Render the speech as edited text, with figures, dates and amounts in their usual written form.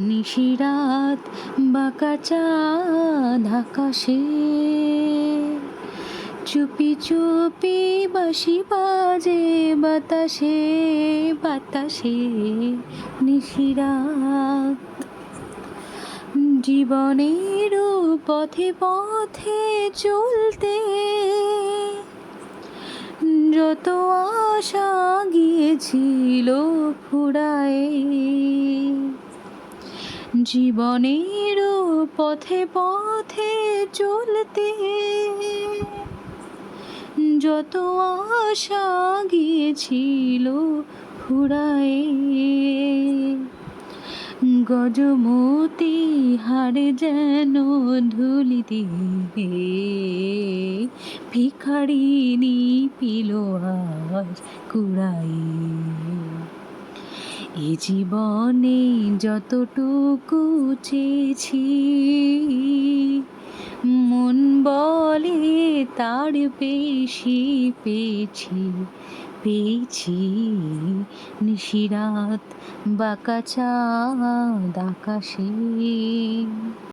নিশিরাত বাঁকা চাঁদ আকাশে, চুপি চুপি বাঁশি বাজে বাতাসে বাতাসে। নিশিরাত জীবনের পথে পথে চলতে যত আশা গিয়েছিল ফুরায়ে, জীবনের পথে পথে চলতে যত আশা গিয়েছিল ফুরায়ে। গজমতি হারে যেন ধুলি দিয়ে ভিখারিনী পিল আজ কুড়ায়ে। এ জীবনে যতটুকু চেয়েছি, মন বলে তার বেশি পেয়েছি পেয়েছি। নিশিরাত বাঁকা চাঁদ আকাশে।